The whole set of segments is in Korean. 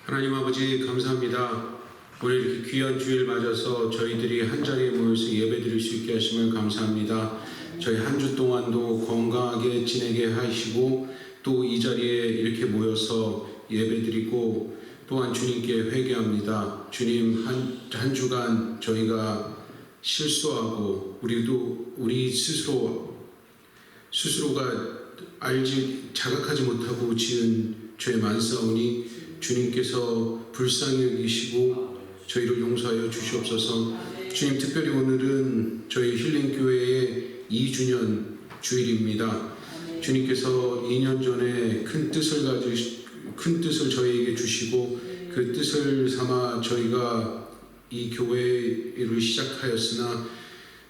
하나님 아버지 감사합니다. 오늘 이렇게 귀한 주일 맞아서 저희들이 한자리에 모여서 예배드릴 수 있게 하심을 감사합니다. 저희 한 주 동안도 건강하게 지내게 하시고 또 이 자리에 이렇게 모여서 예배드리고 또한 주님께 회개합니다. 주님, 한 주간 저희가 실수하고 우리 스스로가 자각하지 못하고 지은 죄 많사오니 주님께서 불쌍히 여기시고 저희를 용서하여 주시옵소서. 주님, 특별히 오늘은 저희 힐링교회의 2주년 주일입니다. 주님께서 2년 전에 큰 뜻을 저희에게 주시고 그 뜻을 삼아 저희가 이 교회를 시작하였으나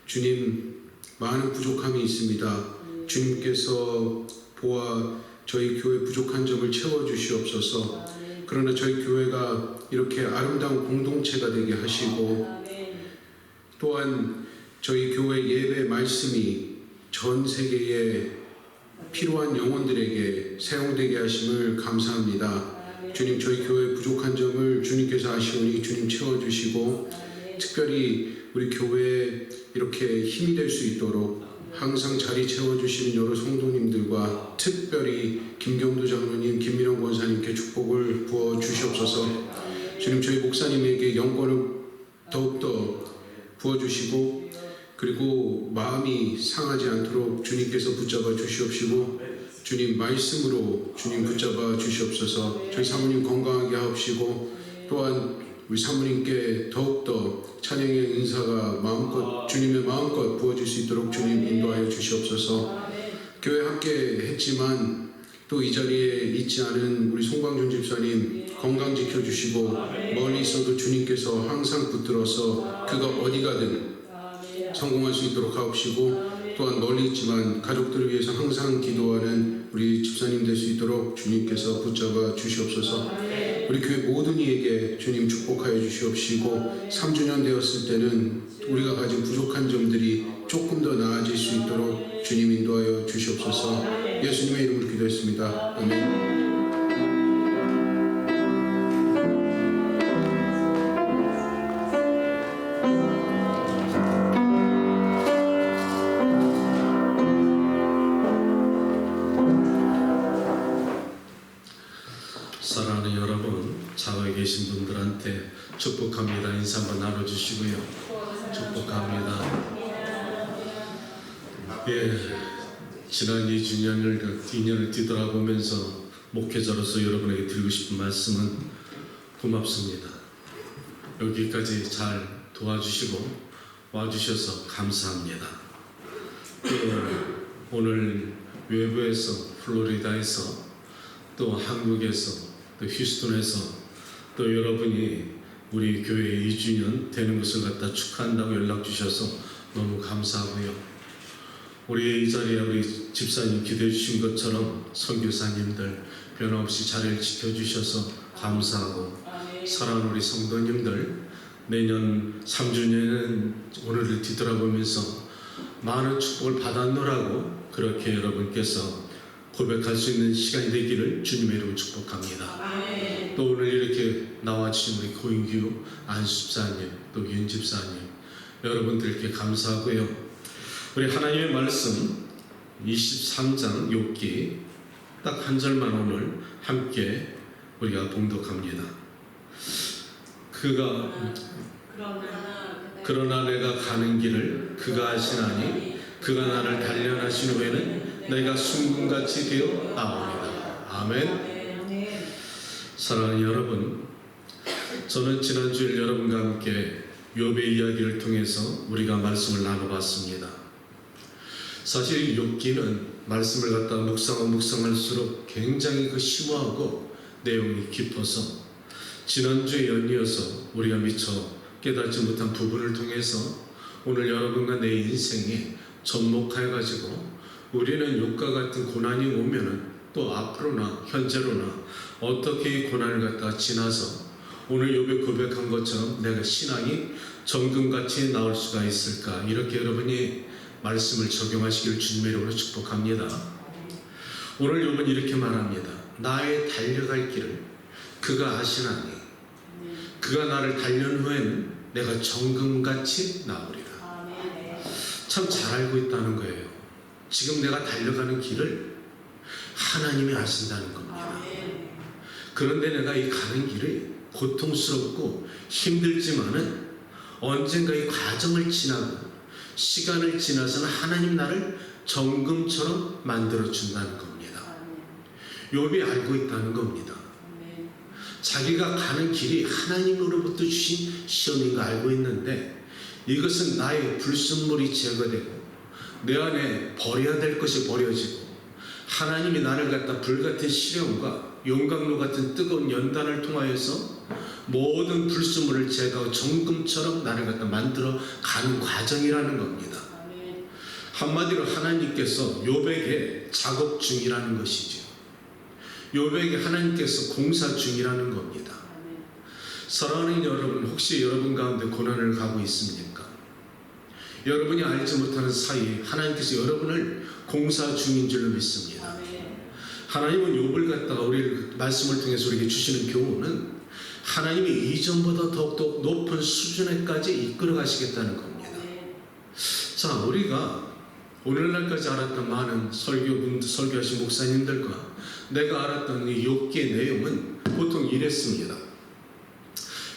주님, 많은 부족함이 있습니다. 주님께서 보아 저희 교회 부족한 점을 채워주시옵소서. 그러나 저희 교회가 이렇게 아름다운 공동체가 되게 하시고 또한 저희 교회 예배 말씀이 전 세계에 필요한 영혼들에게 사용되게 하심을 감사합니다. 주님, 저희 교회 부족한 점을 주님께서 아시오니 주님 채워주시고 특별히 우리 교회에 이렇게 힘이 될 수 있도록 항상 자리 채워주시는 여러 성도님들과 특별히 김경도 장로님, 김민영 권사님께 축복을 부어주시옵소서. 주님, 저희 목사님에게 영권을 더욱더 부어주시고 그리고 마음이 상하지 않도록 주님께서 붙잡아 주시옵시고 주님 말씀으로 주님 붙잡아 주시옵소서. 저희 사모님 건강하게 하옵시고 또한 우리 사모님께 더욱더 찬양의 은사가 주님의 마음껏 부어질 수 있도록 주님 인도하여 주시옵소서. 교회 함께 했지만 또 이 자리에 있지 않은 우리 송광준 집사님 건강 지켜주시고 멀리 있어도 주님께서 항상 붙들어서 그가 어디 가든 성공할 수 있도록 하옵시고 또한 멀리 있지만 가족들을 위해서 항상 기도하는 우리 집사님 될 수 있도록 주님께서 붙잡아 주시옵소서. 우리 교회 모든 이에게 주님 축복하여 주시옵시고 3주년 되었을 때는 우리가 가진 부족한 점들이 조금 더 나아질 수 있도록 주님 인도하여 주시옵소서. 예수님의 이름으로 기도했습니다. 아멘. 사랑하는 여러분, 좌우에 계신 분들한테 축복합니다. 인사 한번 나눠주시고요. 축복합니다. 지난 2년을 뒤돌아보면서 목회자로서 여러분에게 드리고 싶은 말씀은 고맙습니다. 여기까지 잘 도와주시고 와주셔서 감사합니다. 오늘 외부에서 플로리다에서 또 한국에서 또 휴스턴에서 또 여러분이 우리 교회 2주년 되는 것을 갖다 축하한다고 연락 주셔서 너무 감사하고요. 우리 이 자리에 우리 집사님 기도해 주신 것처럼 선교사님들 변함없이 자리를 지켜주셔서 감사하고 사랑하는 우리 성도님들 내년 3주년은 오늘을 뒤돌아보면서 많은 축복을 받았노라고 그렇게 여러분께서 고백할 수 있는 시간이 되기를 주님의 이름으로 축복합니다. 또 오늘 이렇게 나와주신 우리 고인규 안수집사님 또 윤집사님 여러분들께 감사하고요. 우리 하나님의 말씀 23장 욥기 딱 한 절만 오늘 함께 우리가 봉독합니다. 그러나 내가 가는 길을 그가 아시나니 그가 나를 단련하신 후에는 내가 순금같이 되어 나오리다. 아멘. 사랑하는 여러분, 저는 지난 주일 여러분과 함께 욥의 이야기를 통해서 우리가 말씀을 나눠봤습니다. 사실 욥기는 말씀을 갖다 묵상할수록 굉장히 심오하고 내용이 깊어서 지난주에 연이어서 우리가 미처 깨닫지 못한 부분을 통해서 오늘 여러분과 내 인생에 접목해가지고 우리는 욥과 같은 고난이 오면은 또 앞으로나 현재로나 어떻게 이 고난을 갖다 지나서 오늘 욥이 고백한 것처럼 내가 신앙이 정금같이 나올 수가 있을까, 이렇게 여러분이 말씀을 적용하시길 주님의 이름으로 축복합니다. 오늘 욥은 이렇게 말합니다. 나의 달려갈 길을 그가 아시나니 그가 나를 단련 후에는 내가 정금같이 나오리라. 참 잘 알고 있다는 거예요. 지금 내가 달려가는 길을 하나님이 아신다는 겁니다. 그런데 내가 이 가는 길이 고통스럽고 힘들지만은 언젠가 이 과정을 지나고 시간을 지나서는 하나님 나를 정금처럼 만들어 준다는 겁니다. 욥이 알고 있다는 겁니다. 자기가 가는 길이 하나님으로부터 주신 시험인 거 알고 있는데 이것은 나의 불순물이 제거되고 내 안에 버려야 될 것이 버려지고 하나님이 나를 갖다 불같은 시련과 용광로 같은 뜨거운 연단을 통하여서 모든 불순물을 제거하고 정금처럼 나를 갖다 만들어 가는 과정이라는 겁니다. 한마디로 하나님께서 욥에게 작업 중이라는 것이죠. 욥에게 하나님께서 공사 중이라는 겁니다. 사랑하는 여러분, 혹시 여러분 가운데 고난을 가고 있습니까? 여러분이 알지 못하는 사이에 하나님께서 여러분을 공사 중인 줄로 믿습니다. 하나님은 욥을 갖다가 우리 말씀을 통해서 우리에게 주시는 교훈은 하나님이 이전보다 더욱더 높은 수준에까지 이끌어 가시겠다는 겁니다. 자, 우리가 오늘날까지 알았던 많은 설교하신 목사님들과 내가 알았던 이 욥기의 내용은 보통 이랬습니다.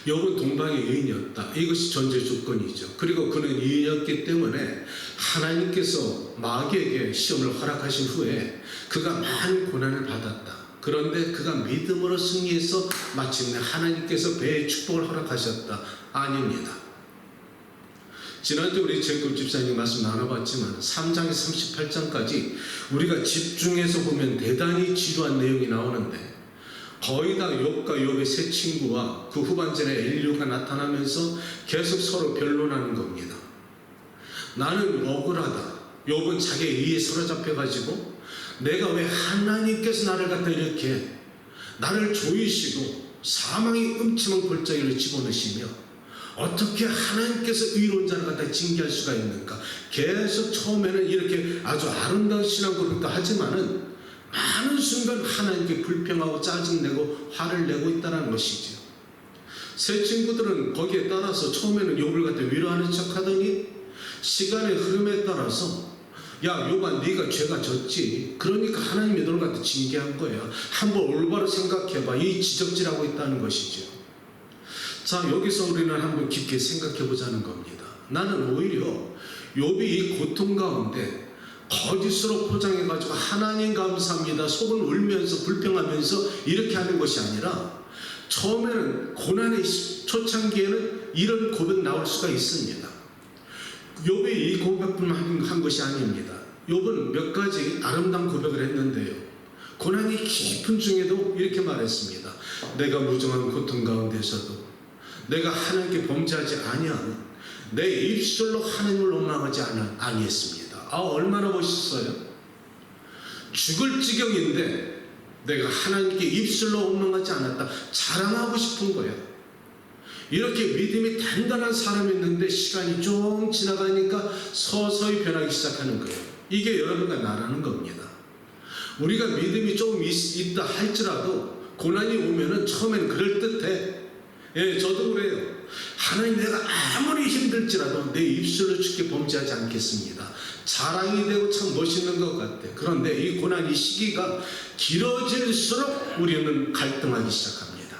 욥은 동방의 의인이었다. 이것이 전제 조건이죠. 그리고 그는 의인이었기 때문에 하나님께서 마귀에게 시험을 허락하신 후에 그가 많은 고난을 받았다. 그런데 그가 믿음으로 승리해서 마침내 하나님께서 배의 축복을 허락하셨다. 아닙니다. 지난주 우리 제급 집사님 말씀 나눠봤지만 3장에서 38장까지 우리가 집중해서 보면 대단히 지루한 내용이 나오는데 거의 다 욥과 욥의 세 친구와 그 후반전에 엘리후가 나타나면서 계속 서로 변론하는 겁니다. 나는 억울하다. 욥은 자기의 의에 사로잡혀가지고 내가 왜 하나님께서 나를 갖다 이렇게 나를 조이시고 사망의 음침한 골짜기를 집어넣으시며 어떻게 하나님께서 의로운 자를 갖다 징계할 수가 있는가. 계속 처음에는 이렇게 아주 아름다운 신앙고백도 하지만은 많은 순간 하나님께 불평하고 짜증내고 화를 내고 있다는 것이죠. 세 친구들은 거기에 따라서 처음에는 욥을 갖다 위로하는 척 하더니 시간의 흐름에 따라서 야 욥아 네가 죄가 졌지. 그러니까 하나님이 너를 갖다 징계한 거야. 한번 올바로 생각해봐. 이 지적질하고 있다는 것이죠. 자, 여기서 우리는 한번 깊게 생각해 보자는 겁니다. 나는 오히려 욥이 이 고통 가운데 거짓으로 포장해가지고 하나님 감사합니다 속은 울면서 불평하면서 이렇게 하는 것이 아니라 처음에는 고난의 초창기에는 이런 고백 나올 수가 있습니다. 욥이 이 고백뿐만 한 것이 아닙니다. 욥은 몇 가지 아름다운 고백을 했는데요. 고난이 깊은 중에도 이렇게 말했습니다. 내가 무정한 고통 가운데서도 내가 하나님께 범죄하지 아니하는 내 입술로 하나님을 원망하지 아니했습니다. 얼마나 멋있어요. 죽을 지경인데 내가 하나님께 입술로 원망하지 않았다. 자랑하고 싶은 거야. 이렇게 믿음이 단단한 사람이었는데 시간이 좀 지나가니까 서서히 변하기 시작하는 거예요. 이게 여러분과 나라는 겁니다. 우리가 믿음이 조금 있다 할지라도 고난이 오면은 처음엔 그럴듯해. 예, 저도 그래요. 하나님 내가 아무리 힘들지라도 내 입술로 주께 범죄하지 않겠습니다. 자랑이 되고 참 멋있는 것 같아. 그런데 이 고난 이 시기가 길어질수록 우리는 갈등하기 시작합니다.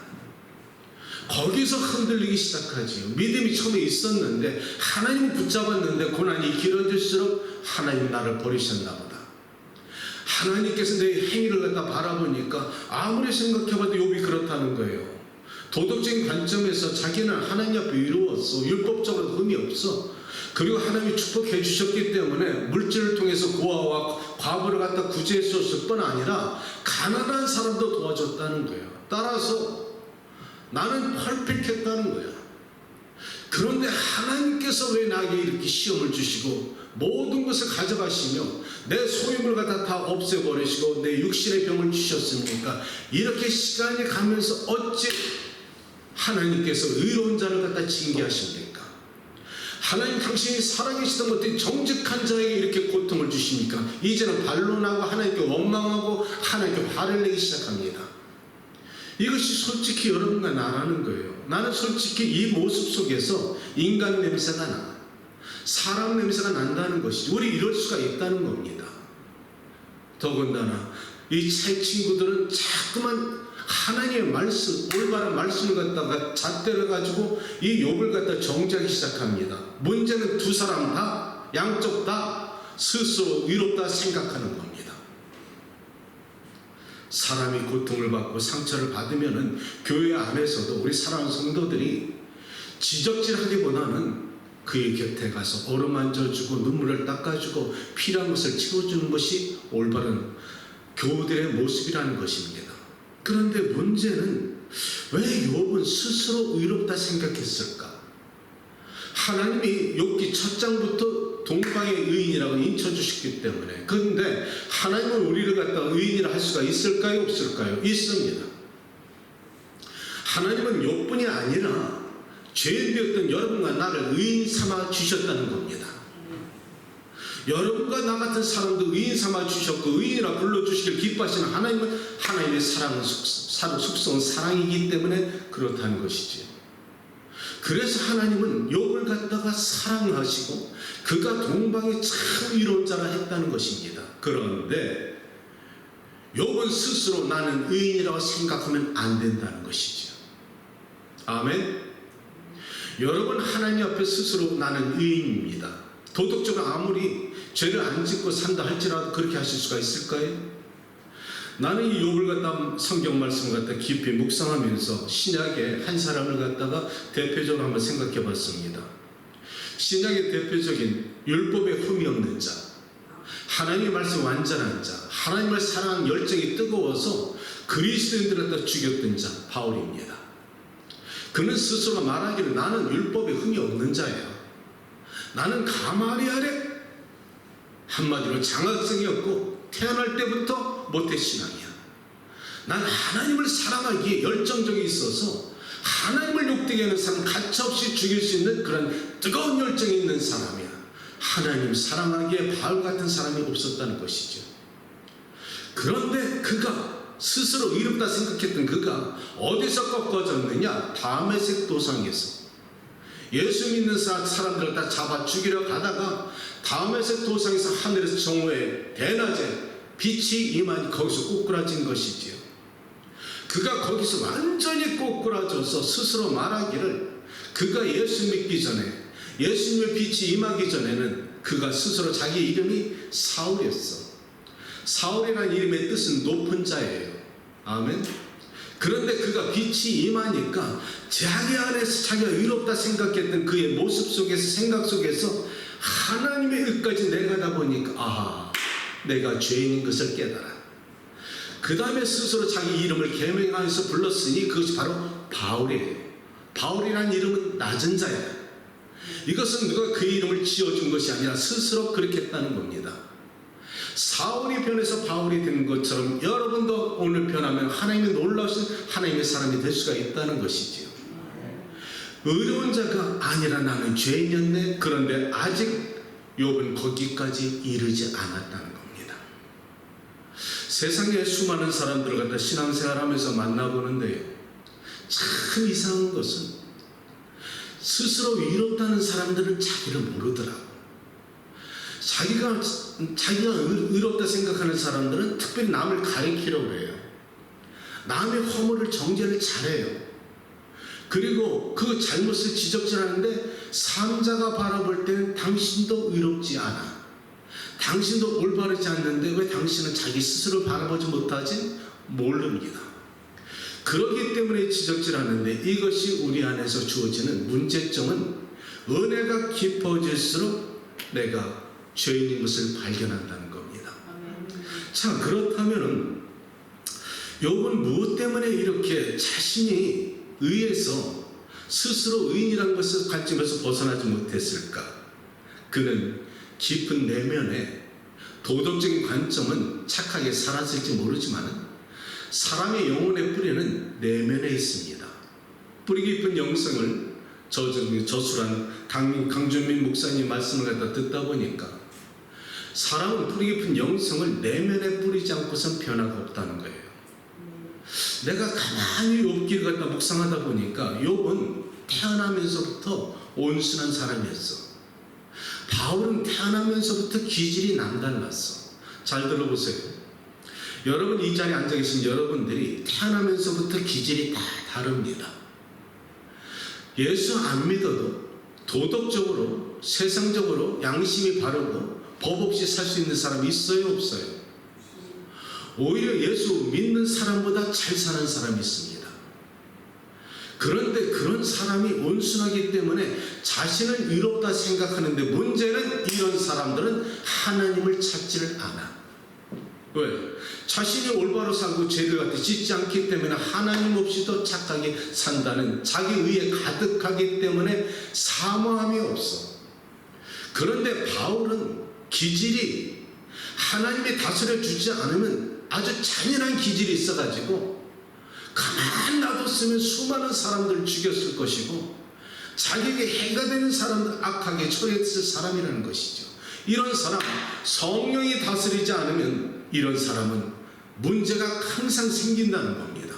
거기서 흔들리기 시작하지요. 믿음이 처음에 있었는데 하나님을 붙잡았는데 고난이 길어질수록 하나님 나를 버리셨나 보다. 하나님께서 내 행위를 갖다 바라보니까 아무리 생각해봐도 욥이 그렇다는 거예요. 도덕적인 관점에서 자기는 하나님 앞에 이루었어. 율법적으로 흠이 없어. 그리고 하나님이 축복해 주셨기 때문에 물질을 통해서 고아와 과부를 갖다 구제해 줬을 뿐 아니라 가난한 사람도 도와줬다는 거예요. 따라서 나는 퍼펙트했다는 거야. 그런데 하나님께서 왜 나에게 이렇게 시험을 주시고 모든 것을 가져가시며 내 소유물 갖다 다 없애버리시고 내 육신의 병을 주셨습니까? 이렇게 시간이 가면서 어찌 하나님께서 의로운 자를 갖다 징계하십니까? 하나님 당신이 살아계시던 것들이 정직한 자에게 이렇게 고통을 주십니까? 이제는 반론하고 하나님께 원망하고 하나님께 화를 내기 시작합니다. 이것이 솔직히 여러분과 나라는 거예요. 나는 솔직히 이 모습 속에서 인간 냄새가 나, 사람 냄새가 난다는 것이지. 우리 이럴 수가 있다는 겁니다. 더군다나 이 새 친구들은 자꾸만 하나님의 말씀, 올바른 말씀을 갖다가 잣대를 가지고 이 욥을 갖다 정죄하기 시작합니다. 문제는 두 사람 다, 양쪽 다 스스로 의롭다 생각하는 겁니다. 사람이 고통을 받고 상처를 받으면은 교회 안에서도 우리 사랑하는 성도들이 지적질하기보다는 그의 곁에 가서 어루만져주고 눈물을 닦아주고 필요한 것을 채워주는 것이 올바른 교우들의 모습이라는 것입니다. 그런데 문제는 왜 욥은 스스로 의롭다 생각했을까? 하나님이 욥기 첫 장부터 동방의 의인이라고 인쳐주셨기 때문에. 그런데 하나님은 우리를 갖다 의인이라 할 수가 있을까요? 없을까요? 있습니다. 하나님은 욥뿐이 아니라 죄인되었던 여러분과 나를 의인 삼아 주셨다는 겁니다. 여러분과 나 같은 사람도 의인 삼아 주셨고 의인이라 불러주시길 기뻐하시는 하나님은 하나님의 속성은 사랑이기 때문에 그렇다는 것이지. 그래서 하나님은 욥을 갖다가 사랑하시고 그가 동방의 참 이로운 자라 했다는 것입니다. 그런데 욥은 스스로 나는 의인이라고 생각하면 안 된다는 것이죠. 아멘. 여러분, 하나님 앞에 스스로 나는 의인입니다. 도덕적으로 아무리 죄를 안 짓고 산다 할지라도 그렇게 하실 수가 있을까요? 나는 이 욥을 갖다 성경 말씀을 갖다 깊이 묵상하면서 신약의 한 사람을 갖다가 대표적으로 한번 생각해 봤습니다. 신약의 대표적인 율법에 흠이 없는 자, 하나님의 말씀 완전한 자, 하나님을 사랑하는 열정이 뜨거워서 그리스도인들을 갖다 죽였던 자, 바울입니다. 그는 스스로 말하기를 나는 율법에 흠이 없는 자예요. 나는 가마리알의 한마디로 장학생이었고 태어날 때부터 모태신앙이야. 난 하나님을 사랑하기에 열정적이 있어서 하나님을 욕되게 하는 사람, 가차없이 죽일 수 있는 그런 뜨거운 열정이 있는 사람이야. 하나님 사랑하기에 바울 같은 사람이 없었다는 것이죠. 그런데 그가 스스로 의롭다 생각했던 그가 어디서 꺾어졌느냐? 다메섹 도상에서 예수 믿는 사람들을 다 잡아 죽이려 가다가 다메섹 도상에서 하늘에서 정오에 대낮에 빛이 임하니 거기서 꼬꾸라진 것이지요. 그가 거기서 완전히 꼬꾸라져서 스스로 말하기를 그가 예수 믿기 전에, 예수님의 빛이 임하기 전에는 그가 스스로 자기 이름이 사울이었어. 사울이라는 이름의 뜻은 높은 자예요. 아멘. 그런데 그가 빛이 임하니까 자기 안에서 자기가 의롭다 생각했던 그의 모습 속에서, 생각 속에서 하나님의 의까지 내려가다 보니까 아하, 내가 죄인인 것을 깨달아. 그 다음에 스스로 자기 이름을 계명하면서 불렀으니 그것이 바로 바울이에요. 바울이라는 이름은 낮은 자야. 이것은 누가 그 이름을 지어준 것이 아니라 스스로 그렇게 했다는 겁니다. 사울이 변해서 바울이 된 것처럼 여러분도 오늘 변하면 하나님의 놀라우신 하나님의 사람이 될 수가 있다는 것이지요. 의로운 자가 아니라 나는 죄인이었네. 그런데 아직 욥은 거기까지 이르지 않았다는 겁니다. 세상에 수많은 사람들을 갖다 신앙생활하면서 만나보는데요, 참 이상한 것은 스스로 의롭다는 사람들은 자기를 모르더라고. 자기가 의롭다 생각하는 사람들은 특별히 남을 가리키려고 해요. 남의 허물을 정죄를 잘해요. 그리고 그 잘못을 지적질하는데 삼자가 바라볼 때는 당신도 의롭지 않아. 당신도 올바르지 않는데 왜 당신은 자기 스스로 바라보지 못하지? 모릅니다. 그렇기 때문에 지적질하는데 이것이 우리 안에서 주어지는 문제점은 은혜가 깊어질수록 내가 죄인인 것을 발견한다는 겁니다. 자, 그렇다면 욥은 무엇 때문에 이렇게 자신이 의에서 스스로 의인이라는 것을 관점에서 벗어나지 못했을까? 그는 깊은 내면에 도덕적인 관점은 착하게 살았을지 모르지만 사람의 영혼의 뿌리는 내면에 있습니다. 뿌리 깊은 영성을 저술한 강준민 목사님 말씀을 갖다 듣다 보니까 사람은 뿌리 깊은 영성을 내면에 뿌리지 않고선 변화가 없다는 거예요. 내가 가만히 욥기를 갖다 묵상하다 보니까 욥은 태어나면서부터 온순한 사람이었어. 바울은 태어나면서부터 기질이 남달랐어. 잘 들어보세요. 여러분, 이 자리에 앉아 계신 여러분들이 태어나면서부터 기질이 다 다릅니다. 예수 안 믿어도 도덕적으로, 세상적으로 양심이 바르고 법 없이 살 수 있는 사람이 있어요, 없어요? 오히려 예수 믿는 사람보다 잘 사는 사람이 있습니다. 그런데 그런 사람이 온순하기 때문에 자신은 의롭다 생각하는데, 문제는 이런 사람들은 하나님을 찾지를 않아. 왜? 자신이 올바로 살고 죄를 갖다 짓지 않기 때문에 하나님 없이도 착하게 산다는 자기 의에 가득하기 때문에 사모함이 없어. 그런데 바울은 기질이 하나님이 다스려 주지 않으면 아주 잔인한 기질이 있어가지고 가만 놔뒀으면 수많은 사람들을 죽였을 것이고 자기에게 해가 되는 사람들 악하게 처리했을 사람이라는 것이죠. 이런 사람, 성령이 다스리지 않으면 이런 사람은 문제가 항상 생긴다는 겁니다.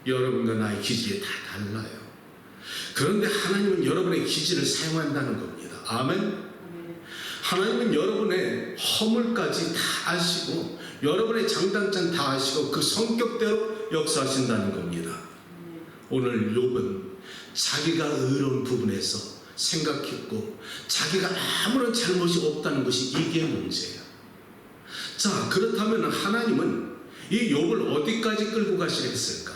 여러분과 나의 기질이 다 달라요. 그런데 하나님은 여러분의 기질을 사용한다는 겁니다. 아멘. 하나님은 여러분의 허물까지 다 아시고 여러분의 장단점 다 아시고 그 성격대로 역사하신다는 겁니다. 오늘 욥은 자기가 의로운 부분에서 생각했고 자기가 아무런 잘못이 없다는 것이 이게 문제예요. 자, 그렇다면 하나님은 이 욥을 어디까지 끌고 가시겠을까?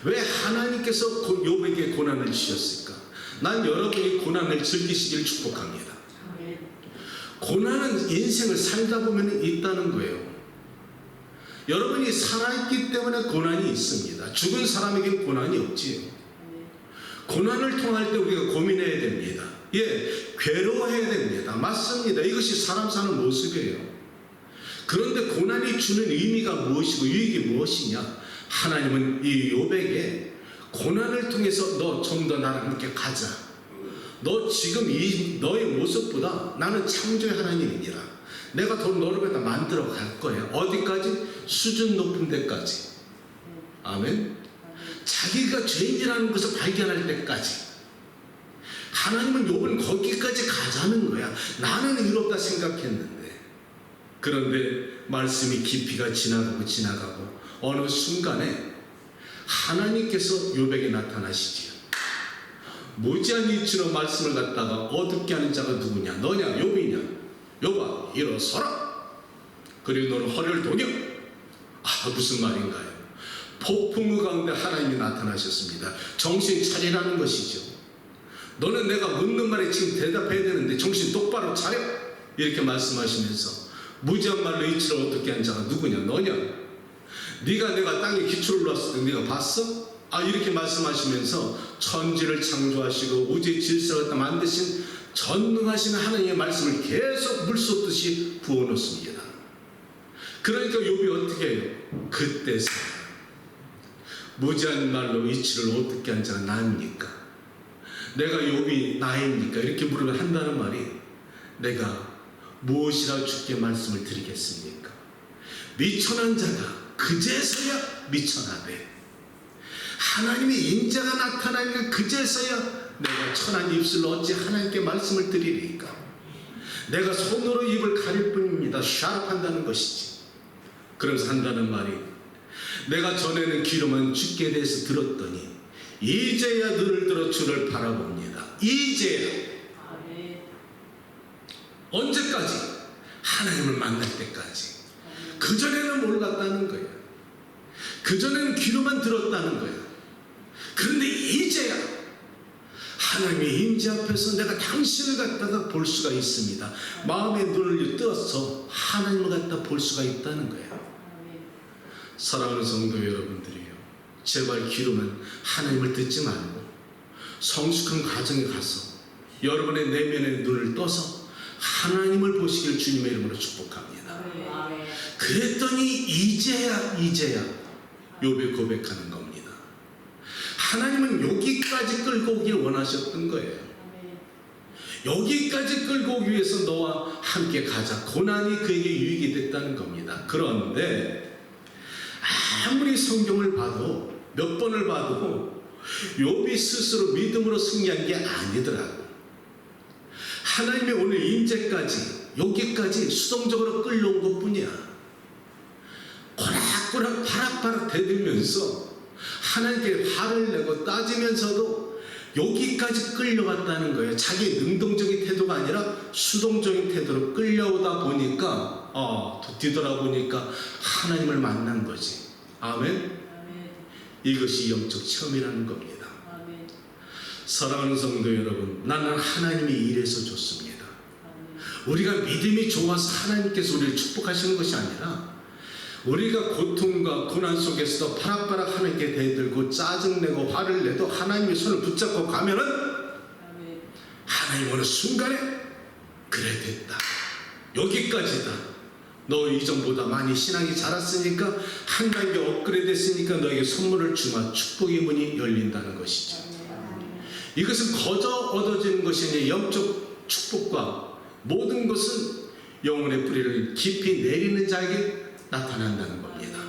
왜 하나님께서 욥에게 고난을 주셨을까? 난 여러분이 고난을 즐기시길 축복합니다. 고난은 인생을 살다 보면 있다는 거예요. 여러분이 살아있기 때문에 고난이 있습니다. 죽은 사람에게 고난이 없지요. 고난을 통할 때 우리가 고민해야 됩니다. 예, 괴로워해야 됩니다. 맞습니다. 이것이 사람 사는 모습이에요. 그런데 고난이 주는 의미가 무엇이고 유익이 무엇이냐? 하나님은 이 욥에게 고난을 통해서 너 좀 더 나랑 함께 가자. 너 지금 너의 모습보다 나는 창조의 하나님이니라. 내가 더 너를 갖다 만들어 갈 거야. 어디까지? 수준 높은 데까지. 아멘. 자기가 죄인이라는 것을 발견할 때까지. 하나님은 욥은 거기까지 가자는 거야. 나는 의롭다 생각했는데. 그런데 말씀이 깊이가 지나가고 어느 순간에 하나님께서 욥에게 나타나시지요. 무지한 이치로 말씀을 갖다가 어둡게 하는 자가 누구냐? 너냐? 욥이냐? 욥아, 일어서라. 그리고 너는 허리를 동여. 아, 무슨 말인가요? 폭풍우 가운데 하나님이 나타나셨습니다. 정신 차리라는 것이죠. 너는 내가 묻는 말에 지금 대답해야 되는데 정신 똑바로 차려. 이렇게 말씀하시면서 무지한 말로 이치를 어둡게 한 자가 누구냐? 너냐? 내가 땅에 기초를 놓았을 때 네가 봤어? 아, 이렇게 말씀하시면서 천지를 창조하시고 우주의 질서를 갖다 만드신 전능하신 하나님의 말씀을 계속 물쏟듯이 부어놓습니다. 그러니까 욥이 어떻게 해요? 그때서 무지한 말로 이치를 어떻게 한 자가 나입니까? 내가 욥이 나입니까? 이렇게 물으면 한다는 말이 내가 무엇이라 주께 말씀을 드리겠습니까? 미천한 자가 그제서야 미천하되 하나님의 인자가 나타나니까 그제서야 내가 천한 입술로 어찌 하나님께 말씀을 드리리까? 내가 손으로 입을 가릴 뿐입니다. 샤랍한다는 것이지. 그러면서 한다는 말이 내가 전에는 귀로만 주께 대해서 들었더니 이제야 눈을 들어 주를 바라봅니다. 이제야. 언제까지? 하나님을 만날 때까지. 그전에는 몰랐다는 거예요. 그전에는 귀로만 들었다는 거예요. 그런데 이제야 하나님의 임재 앞에서 내가 당신을 갖다가 볼 수가 있습니다. 마음의 눈을 떠서 하나님을 갖다 볼 수가 있다는 거예요. 사랑하는 성도 여러분들이요, 제발 귀로만 하나님을 듣지 말고 성숙한 가정에 가서 여러분의 내면의 눈을 떠서 하나님을 보시길 주님의 이름으로 축복합니다. 그랬더니 이제야 욥이 고백하는 겁니다. 하나님은 여기까지 끌고 오길 원하셨던 거예요. 여기까지 끌고 오기 위해서 너와 함께 가자. 고난이 그에게 유익이 됐다는 겁니다. 그런데 아무리 성경을 봐도 몇 번을 봐도 욥이 스스로 믿음으로 승리한 게 아니더라고. 하나님의 오늘 임재까지 여기까지 수동적으로 끌려온 것뿐이야. 꼬락꼬락 바락바락 대들면서 하나님께 화를 내고 따지면서도 여기까지 끌려갔다는 거예요. 자기 능동적인 태도가 아니라 수동적인 태도로 끌려오다 보니까 뒤돌아보니까 하나님을 만난 거지. 아멘. 이것이 영적 체험이라는 겁니다. 사랑하는 성도 여러분, 나는 하나님이 이래서 좋습니다. 우리가 믿음이 좋아서 하나님께서 우리를 축복하시는 것이 아니라 우리가 고통과 고난 속에서도 파락파락 하나님께 대들고 짜증내고 화를 내도 하나님의 손을 붙잡고 가면은 하나님 어느 순간에 그래 됐다, 여기까지다, 너 이전보다 많이 신앙이 자랐으니까 한 단계 업그레이드 했으니까 너에게 선물을 주마, 축복의 문이 열린다는 것이죠. 이것은 거저 얻어지는 것이 아니라 영적 축복과 모든 것은 영혼의 뿌리를 깊이 내리는 자에게 나타난다는 겁니다.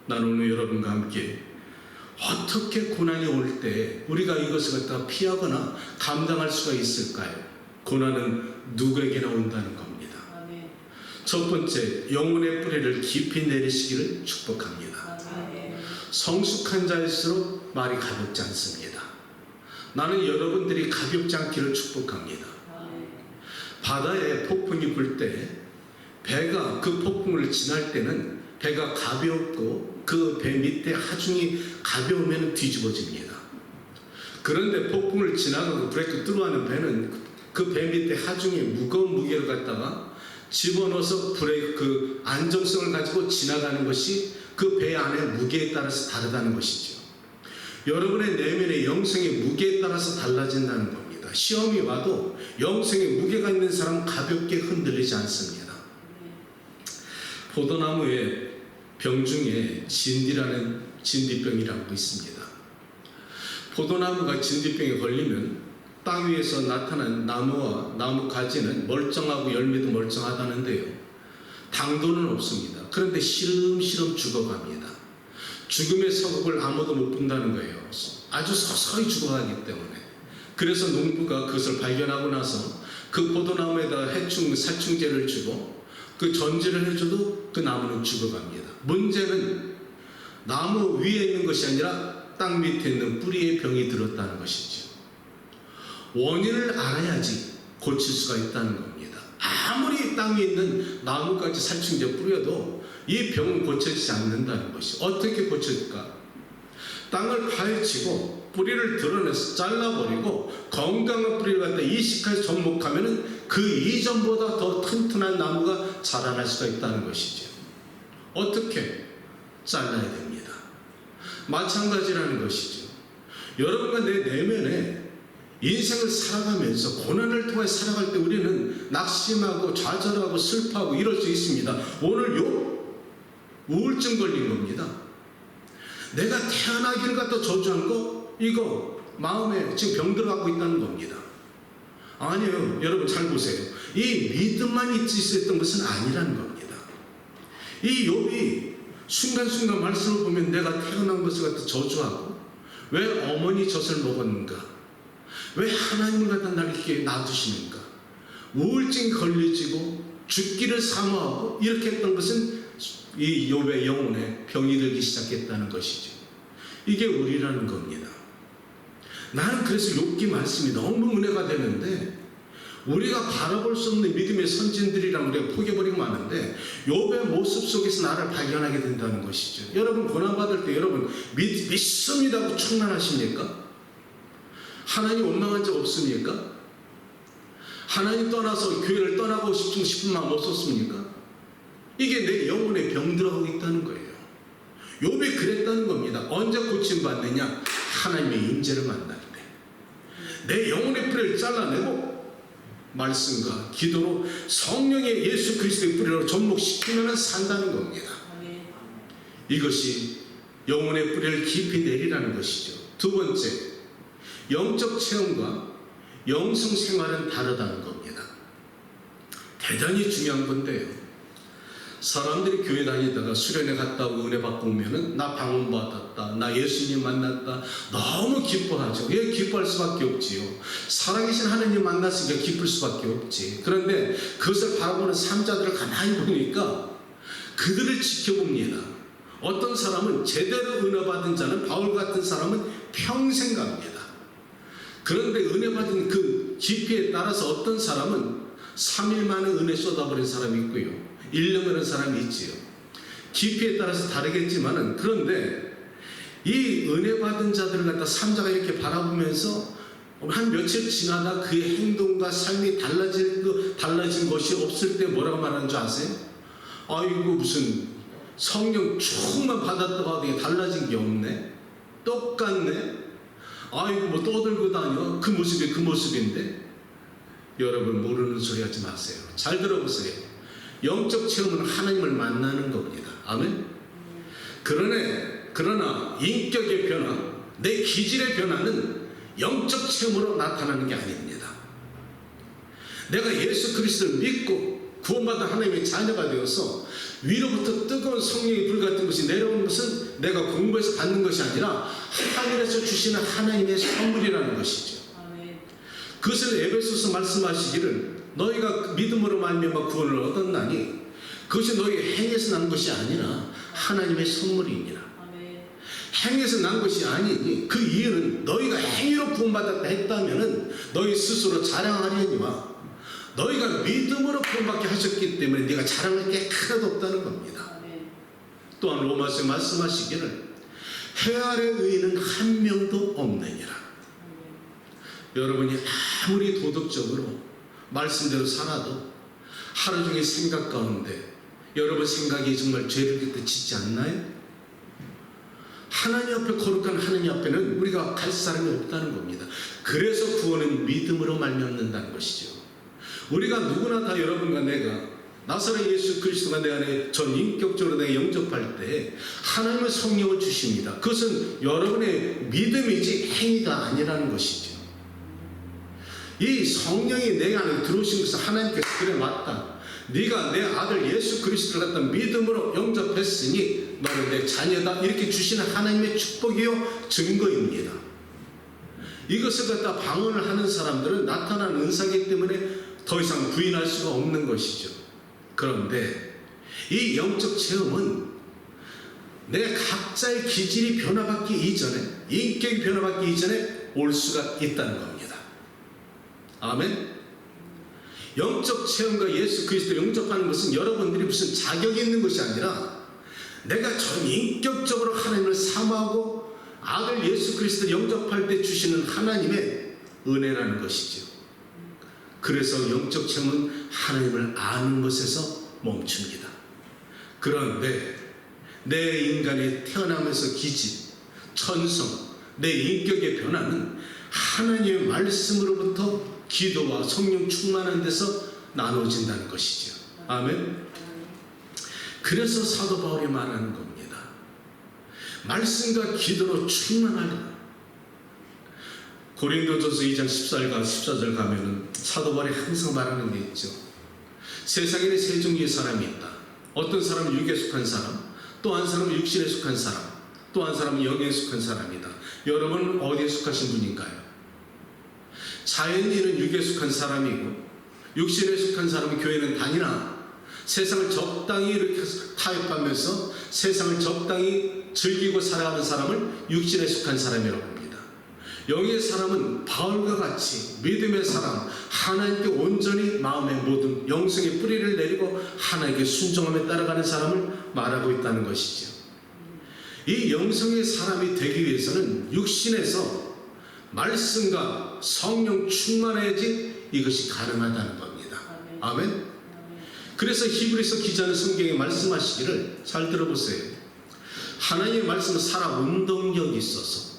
나는 오늘 여러분과 함께 어떻게 고난이 올 때 우리가 이것을 갖다가 피하거나 감당할 수가 있을까요? 고난은 누구에게나 온다는 겁니다. 첫 번째, 영혼의 뿌리를 깊이 내리시기를 축복합니다. 성숙한 자일수록 말이 가볍지 않습니다. 나는 여러분들이 가볍지 않기를 축복합니다. 바다에 폭풍이 불 때 배가 그 폭풍을 지날 때는 배가 가볍고 그 배 밑에 하중이 가벼우면 뒤집어집니다. 그런데 폭풍을 지나가고 브레이크 뚫어가는 배는 그 배 밑에 하중에 무거운 무게를 갖다가 집어넣어서 브레이크 그 안정성을 가지고 지나가는 것이 그 배 안의 무게에 따라서 다르다는 것이죠. 여러분의 내면의 영성의 무게에 따라서 달라진다는 겁니다. 시험이 와도 영성의 무게가 있는 사람은 가볍게 흔들리지 않습니다. 포도나무의 병 중에 진디라는 진디병이라고 있습니다. 포도나무가 진디병에 걸리면 땅 위에서 나타난 나무와 나무 가지는 멀쩡하고 열매도 멀쩡하다는데요, 당도는 없습니다. 그런데 시름시름 죽어갑니다. 죽음의 서곡을 아무도 못 본다는 거예요. 아주 서서히 죽어가기 때문에. 그래서 농부가 그것을 발견하고 나서 그 포도나무에다가 해충, 살충제를 주고 그 전지를 해줘도 그 나무는 죽어갑니다. 문제는 나무 위에 있는 것이 아니라 땅 밑에 있는 뿌리에 병이 들었다는 것이죠. 원인을 알아야지 고칠 수가 있다는 겁니다. 아무리 땅에 있는 나무까지 살충제 뿌려도 이 병은 고쳐지지 않는다는 것이. 어떻게 고쳐질까? 땅을 파헤치고 뿌리를 드러내서 잘라버리고 건강한 뿌리를 갖다 이식해서 접목하면 그 이전보다 더 튼튼한 나무가 자라날 수가 있다는 것이죠. 어떻게? 잘라야 됩니다. 마찬가지라는 것이죠. 여러분과 내 내면에 인생을 살아가면서 고난을 통해 살아갈 때 우리는 낙심하고 좌절하고 슬퍼하고 이럴 수 있습니다. 오늘 우울증 걸린 겁니다. 내가 태어나기를 갖다 저주한 거, 이거 마음에 지금 병 들어가고 있다는 겁니다. 아니에요. 여러분 잘 보세요. 이 믿음만 있었던 것은 아니라는 겁니다. 이 욥이 순간순간 말씀을 보면 내가 태어난 것을 갖다 저주하고, 왜 어머니 젖을 먹었는가, 왜 하나님을 갖다 날 이렇게 놔두시는가, 우울증이 걸려지고 죽기를 사모하고 이렇게 했던 것은 이 욥의 영혼에 병이 들기 시작했다는 것이죠. 이게 우리라는 겁니다. 나는 그래서 욥기 말씀이 너무 은혜가 되는데, 우리가 바라볼 수 없는 믿음의 선진들이랑 우리가 포기해버리고 마는데 욥의 모습 속에서 나를 발견하게 된다는 것이죠. 여러분 고난받을 때 여러분 믿습니다고 충만하십니까? 하나님 원망한 적 없습니까? 하나님 떠나서 교회를 떠나고 싶은 마음 없었습니까? 이게 내 영혼에 병 들어가고 있다는 거예요. 욥이 그랬다는 겁니다. 언제 고침받느냐? 하나님의 임재를 만날 때. 내 영혼의 뿌리를 잘라내고 말씀과 기도로 성령의 예수 그리스도의 뿌리로 접목시키면 산다는 겁니다. 이것이 영혼의 뿌리를 깊이 내리라는 것이죠. 두 번째, 영적 체험과 영성 생활은 다르다는 겁니다. 대단히 중요한 건데요, 사람들이 교회 다니다가 수련회 갔다 오고 은혜 받고 오면은 나 방언 받았다, 나 예수님 만났다, 너무 기뻐하죠. 왜 기뻐할 수밖에 없지요? 살아계신 하나님 만났으니까 기쁠 수밖에 없지. 그런데 그것을 바라보는 삼자들을 가만히 보니까 그들을 지켜봅니다. 어떤 사람은 제대로 은혜 받은 자는 바울 같은 사람은 평생 갑니다. 그런데 은혜 받은 그 깊이에 따라서 어떤 사람은 3일 만에 은혜 쏟아버린 사람이 있고요, 1년 그런 사람이 있지요. 깊이에 따라서 다르겠지만은, 그런데 이 은혜 받은 자들을 갖다 삼자가 이렇게 바라보면서 한 며칠 지나다 그의 행동과 삶이 달라진 것이 없을 때 뭐라고 말하는 줄 아세요? 아이고 무슨 성령 충만 받았다고 하더니 달라진 게 없네, 똑같네, 아이고 뭐 떠들고 다녀, 그 모습이 그 모습인데. 여러분, 모르는 소리 하지 마세요. 잘 들어보세요. 영적 체험은 하나님을 만나는 겁니다. 아멘. 그러나 인격의 변화, 내 기질의 변화는 영적 체험으로 나타나는 게 아닙니다. 내가 예수 그리스도를 믿고 구원받은 하나님의 자녀가 되어서 위로부터 뜨거운 성령의 불 같은 것이 내려오는 것은 내가 공부해서 받는 것이 아니라 하늘에서 주시는 하나님의 선물이라는 것이죠. 그것을 에베소서 말씀하시기를 너희가 믿음으로 말미암아 구원을 얻었나니 그것이 너희 행에서 난 것이 아니라 하나님의 선물이니라. 행에서 난 것이 아니니 그 이유는 너희가 행위로 구원받았다 했다면은 너희 스스로 자랑하려니와 너희가 믿음으로 구원받게 하셨기 때문에 네가 자랑할 게 하나도 없다는 겁니다. 또한 로마서에 말씀하시기를 해 아래 의인은 한 명도 없느니라. 여러분이 아무리 도덕적으로 말씀대로 살아도 하루 종일 생각 가운데 여러분 생각이 정말 죄를 그때 짓지 않나요? 하나님 앞에, 거룩한 하나님 앞에는 우리가 갈 사람이 없다는 겁니다. 그래서 구원은 믿음으로 말미암는다는 것이죠. 우리가 누구나 다 여러분과 내가 나사렛 예수 그리스도가 내 안에 전인격적으로 내가 영접할 때 하나님의 성령을 주십니다. 그것은 여러분의 믿음이지 행위가 아니라는 것이죠. 이 성령이 내 안에 들어오신 것은 하나님께서 그래 맞다, 네가 내 아들 예수 그리스도를 갖다 믿음으로 영접했으니 너는 내 자녀다, 이렇게 주시는 하나님의 축복이요 증거입니다. 이것을 갖다 방언을 하는 사람들은 나타난 은사이기 때문에 더 이상 부인할 수가 없는 것이죠. 그런데 이 영적 체험은 내 각자의 기질이 변화받기 이전에, 인격이 변화받기 이전에 올 수가 있다는 겁니다. 아멘. 영적 체험과 예수 그리스도를 영접하는 것은 여러분들이 무슨 자격이 있는 것이 아니라 내가 전인격적으로 하나님을 사모하고 아들 예수 그리스도를 영접할 때 주시는 하나님의 은혜라는 것이죠. 그래서 영적 체험은 하나님을 아는 것에서 멈춥니다. 그런데 내 인간의 태어나면서 기질, 천성, 내 인격의 변화는 하나님의 말씀으로부터 기도와 성령 충만한 데서 나눠진다는 것이죠. 아멘. 그래서 사도 바울이 말하는 겁니다. 말씀과 기도로 충만하라. 고린도전서 2장 14절 가면은 사도 바울이 항상 말하는 게 있죠. 세상에는 세 종류의 사람이 있다. 어떤 사람은 육에 속한 사람, 또 한 사람은 육신에 속한 사람, 또 한 사람은 영에 속한 사람이다. 여러분은 어디에 속하신 분인가요? 자연인은 육에 속한 사람이고 육신에 속한 사람은 교회는 다니나 세상을 적당히 이렇게 타협하면서 세상을 적당히 즐기고 살아가는 사람을 육신에 속한 사람이라고 합니다. 영의 사람은 바울과 같이 믿음의 사람, 하나님께 온전히 마음의 모든 영성의 뿌리를 내리고 하나님께 순종하며 따라가는 사람을 말하고 있다는 것이죠. 이 영성의 사람이 되기 위해서는 육신에서 말씀과 성령 충만해야지 이것이 가능하다는 겁니다. 아멘. 그래서 히브리서 기자는 성경에 말씀하시기를, 잘 들어보세요. 하나님의 말씀은 살아 운동력이 있어서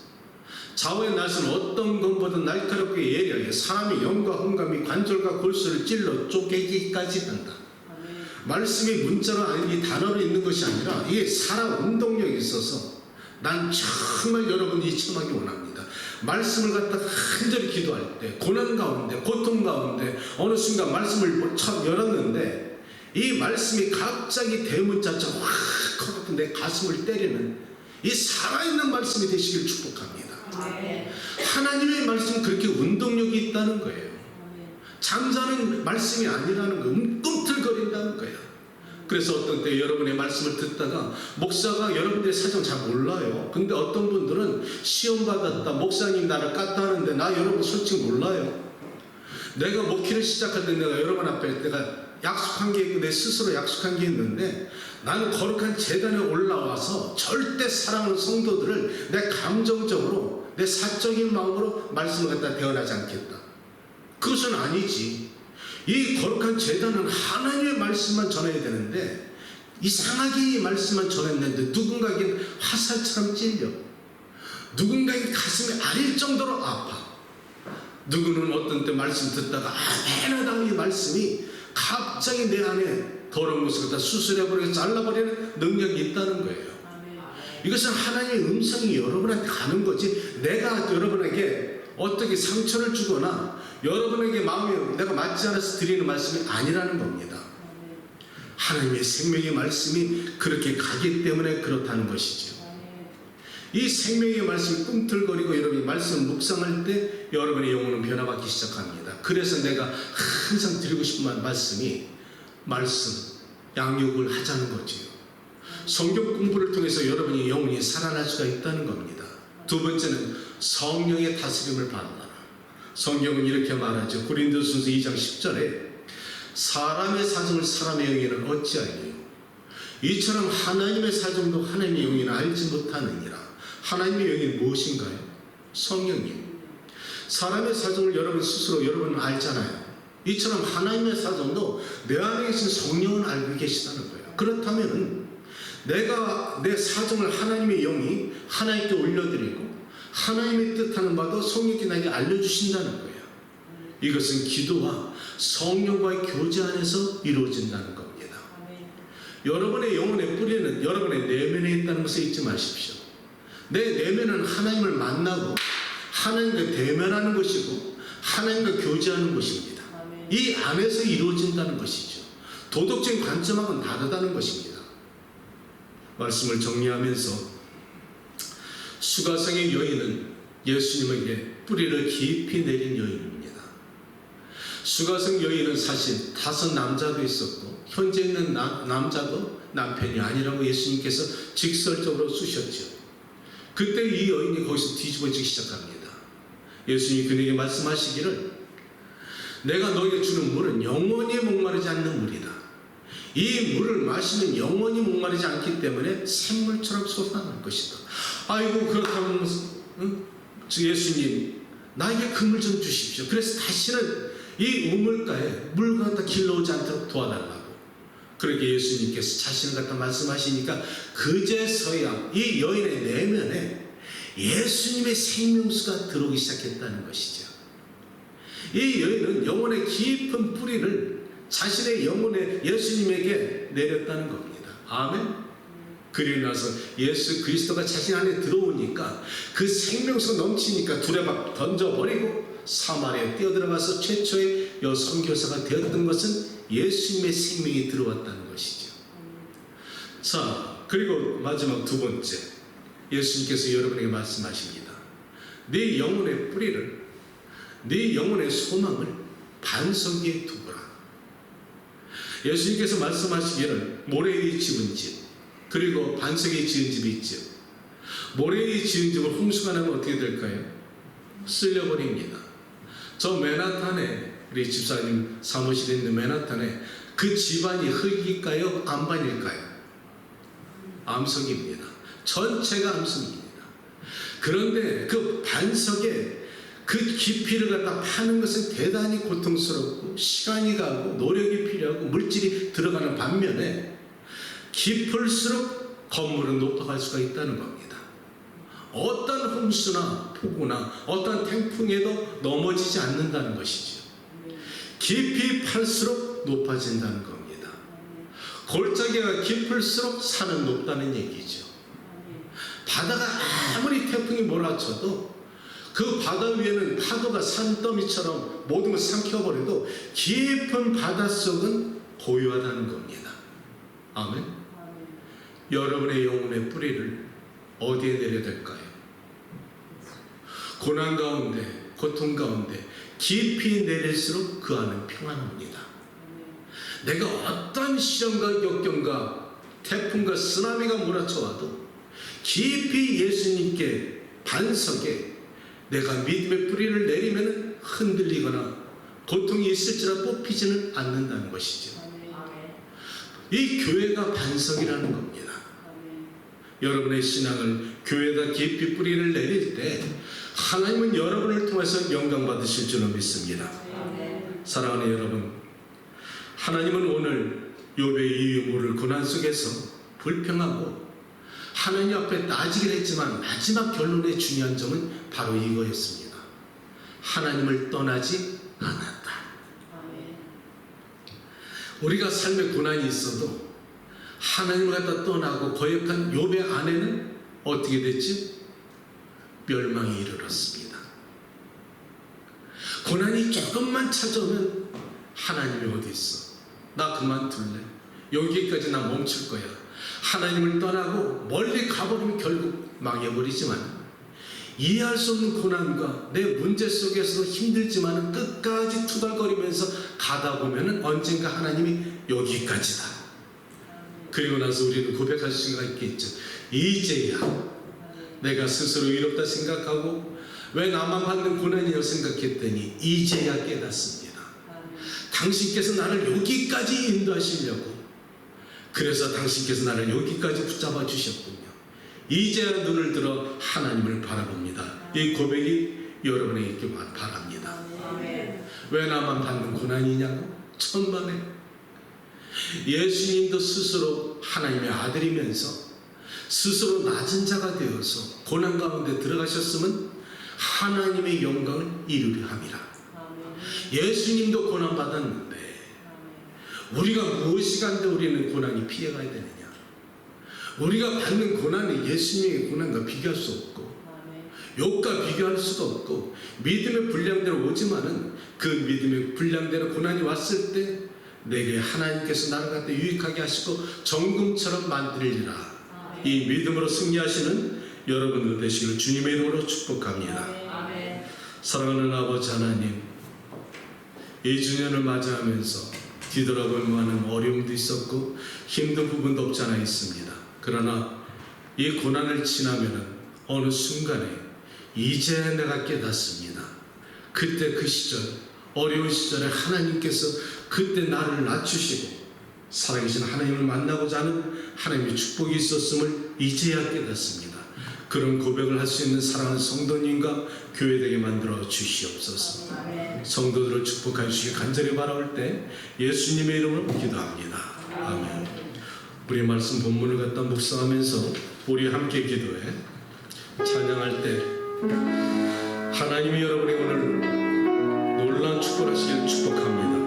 좌우의 날선 어떤 것보다 날카롭게 예리하게 사람의 영과 혼과 관절과 골수를 찔러 쪼개기까지 한다. 말씀이 문자로 아닌 이 단어로 있는 것이 아니라 이게 살아 운동력이 있어서 난 정말 여러분이 체험하기 원합니다. 말씀을 갖다가 간절히 기도할 때 고난 가운데 고통 가운데 어느 순간 말씀을 참 열었는데 이 말씀이 갑자기 대문자처럼 확 커갖고 내 가슴을 때리는 이 살아있는 말씀이 되시길 축복합니다. 하나님의 말씀은 그렇게 운동력이 있다는 거예요. 잠자는 말씀이 아니라는 거예요. 꿈틀거린다는 거예요. 그래서 어떤 때 여러분의 말씀을 듣다가 목사가 여러분들의 사정 잘 몰라요. 근데 어떤 분들은 시험 받았다, 목사님 나를 깠다 하는데 나 여러분 솔직히 몰라요. 내가 목회를 시작할 때 내가 여러분 앞에 내가 약속한 게 있고 내 스스로 약속한 게 있는데 나는 거룩한 제단에 올라와서 절대 사랑하는 성도들을 내 감정적으로 내 사적인 마음으로 말씀을 갖다 대언하지 않겠다. 그것은 아니지. 이 거룩한 제단은 하나님의 말씀만 전해야 되는데 이상하게 이 말씀만 전했는데 누군가에겐 화살처럼 찔려, 누군가에게 가슴이 아릴 정도로 아파. 누구는 어떤 때 말씀 듣다가 아멘하다 이 말씀이 갑자기 내 안에 더러운 것을 갖다 수술해버리고 잘라버리는 능력이 있다는 거예요. 이것은 하나님의 음성이 여러분한테 가는 거지 내가 여러분에게 어떻게 상처를 주거나 여러분에게 마음에 내가 맞지 않아서 드리는 말씀이 아니라는 겁니다. 하나님의 생명의 말씀이 그렇게 가기 때문에 그렇다는 것이죠. 이 생명의 말씀이 꿈틀거리고 여러분이 말씀을 묵상할 때 여러분의 영혼은 변화받기 시작합니다. 그래서 내가 항상 드리고 싶은 말씀이 말씀, 양육을 하자는 거지요. 성경 공부를 통해서 여러분의 영혼이 살아날 수가 있다는 겁니다. 두 번째는 성령의 다스림을 받는다. 성경은 이렇게 말하죠. 고린도전서 2장 10절에 사람의 사정을 사람의 영이는 어찌하리요. 이처럼 하나님의 사정도 하나님의 영이는 알지 못하느니라. 하나님의 영이 무엇인가요? 성령님. 사람의 사정을 여러분 스스로 여러분은 알잖아요. 이처럼 하나님의 사정도 내 안에 계신 성령은 알고 계시다는 거예요. 그렇다면 내가 내 사정을 하나님의 영이 하나님께 올려드리고 하나님의 뜻하는 바도 성령께 나에게 알려주신다는 거예요. 이것은 기도와 성령과의 교제 안에서 이루어진다는 겁니다. 여러분의 영혼의 뿌리는 여러분의 내면에 있다는 것을 잊지 마십시오. 내 내면은 하나님을 만나고 하나님과 대면하는 것이고 하나님과 교제하는 것입니다. 이 안에서 이루어진다는 것이죠. 도덕적인 관점하고는 다르다는 것입니다. 말씀을 정리하면서 수가성의 여인은 예수님에게 뿌리를 깊이 내린 여인입니다. 수가성 여인은 사실 5 남자도 있었고 현재 있는 남자도 남편이 아니라고 예수님께서 직설적으로 쓰셨죠. 그때 이 여인이 거기서 뒤집어지기 시작합니다. 예수님이 그에게 말씀하시기를 내가 너에게 주는 물은 영원히 목마르지 않는 물이다. 이 물을 마시면 영원히 목마르지 않기 때문에 샘물처럼 솟아날 것이다. 아이고 그렇다면 예수님 나에게 그 물 좀 주십시오. 그래서 다시는 이 우물가에 물 갖다 길러오지 않도록 도와달라고. 그렇게 예수님께서 자신을 갖다 말씀하시니까 그제서야 이 여인의 내면에 예수님의 생명수가 들어오기 시작했다는 것이죠. 이 여인은 영혼의 깊은 뿌리를 자신의 영혼에 예수님에게 내렸다는 겁니다. 아멘. 그리고 나서 예수 그리스도가 자신 안에 들어오니까 그 생명수가 넘치니까 두레박 던져버리고 사마리아에 뛰어들어가서 최초의 선교사가 되었던 것은 예수님의 생명이 들어왔다는 것이죠. 자, 그리고 마지막 두 번째, 예수님께서 여러분에게 말씀하십니다. 네 영혼의 뿌리를, 네 영혼의 소망을 반석 위에 두거라. 예수님께서 말씀하시기를 모래 위에 지은 집, 그리고 반석 위에 지은 집이 있죠. 모래 위에 지은 집을 홍수가 나면 어떻게 될까요? 쓸려버립니다. 저 맨하탄에 우리 집사님 사무실에 있는 맨하탄에 그 집안이 흙일까요? 암반일까요? 암석입니다. 전체가 암석입니다. 그런데 그 반석에 그 깊이를 갖다 파는 것은 대단히 고통스럽고 시간이 가고 노력이 필요하고 물질이 들어가는 반면에 깊을수록 건물은 높아갈 수가 있다는 겁니다. 어떤 홍수나 폭우나 어떤 태풍에도 넘어지지 않는다는 것이죠. 깊이 팔수록 높아진다는 겁니다. 골짜기가 깊을수록 산은 높다는 얘기죠. 바다가 아무리 태풍이 몰아쳐도 그 바다 위에는 파도가 산더미처럼 모든 것을 삼켜버려도 깊은 바닷속은 고요하다는 겁니다. 아멘. 여러분의 영혼의 뿌리를 어디에 내려야 될까요? 고난 가운데, 고통 가운데 깊이 내릴수록 그 안은 평안합니다. 내가 어떤 시련과 역경과 태풍과 쓰나미가 몰아쳐와도 깊이 예수님께 반석에 내가 믿음의 뿌리를 내리면 흔들리거나 고통이 있을지라 뽑히지는 않는다는 것이죠. 이 교회가 반석이라는 겁니다. 여러분의 신앙을 교회에다 깊이 뿌리를 내릴 때 하나님은 여러분을 통해서 영광 받으실 줄로 믿습니다. 사랑하는 여러분, 하나님은 오늘 욥의 이 유물을 고난 속에서 불평하고 하나님 앞에 따지긴 했지만 마지막 결론의 중요한 점은 바로 이거였습니다. 하나님을 떠나지 않았다. 우리가 삶에 고난이 있어도 하나님을 갖다 떠나고 거역한 욥의 아내는 어떻게 됐지? 멸망에 이르렀습니다. 고난이 조금만 찾아오면 하나님이 어디 있어? 나 그만둘래. 여기까지 나 멈출 거야. 하나님을 떠나고 멀리 가버리면 결국 망해버리지만 이해할 수 없는 고난과 내 문제 속에서도 힘들지만 끝까지 투덜거리면서 가다 보면 언젠가 하나님이 여기까지다. 그리고 나서 우리는 고백할 수가 있겠죠. 이제야 내가 스스로 의롭다 생각하고 왜 나만 받는 고난이라고 생각했더니 이제야 깨닫습니다. 당신께서 나를 여기까지 인도하시려고, 그래서 당신께서 나를 여기까지 붙잡아 주셨군요. 이제야 눈을 들어 하나님을 바라봅니다. 이 고백이 여러분에게 있길 바랍니다. 왜 나만 받는 고난이냐고? 천만에 예수님도 스스로 하나님의 아들이면서 스스로 낮은 자가 되어서 고난 가운데 들어가셨으면 하나님의 영광을 이루려 함이라. 예수님도 고난 받았는데 우리가 무엇이 간데 우리는 고난이 피해가야 되느냐? 우리가 받는 고난이 예수님의 고난과 비교할 수 없고 욕과 비교할 수가 없고 믿음의 분량대로 오지만은 그 믿음의 분량대로 고난이 왔을 때 내게 하나님께서 나를 갖다 유익하게 하시고 정금처럼 만들리라. 이 믿음으로 승리하시는 여러분들 되시길 주님의 이름으로 축복합니다. 사랑하는 아버지 하나님, 2주년을 맞이하면서 뒤돌아볼 만한 어려움도 있었고 힘든 부분도 없지 않아 있습니다. 그러나 이 고난을 지나면은 어느 순간에 이제 내가 깨닫습니다. 그때 그 시절, 어려운 시절에 하나님께서 그때 나를 낮추시고 살아계신 하나님을 만나고자 하는 하나님의 축복이 있었음을 이제야 깨닫습니다. 그런 고백을 할 수 있는 사랑하는 성도님과 교회되게 만들어 주시옵소서. 성도들을 축복해 주시기 간절히 바라올 때 예수님의 이름으로 기도합니다. 아멘. 우리 말씀 본문을 갖다 묵상하면서 우리 함께 기도해 찬양할 때 하나님이 여러분에게 오늘 놀라운 축복을 하시길 축복합니다.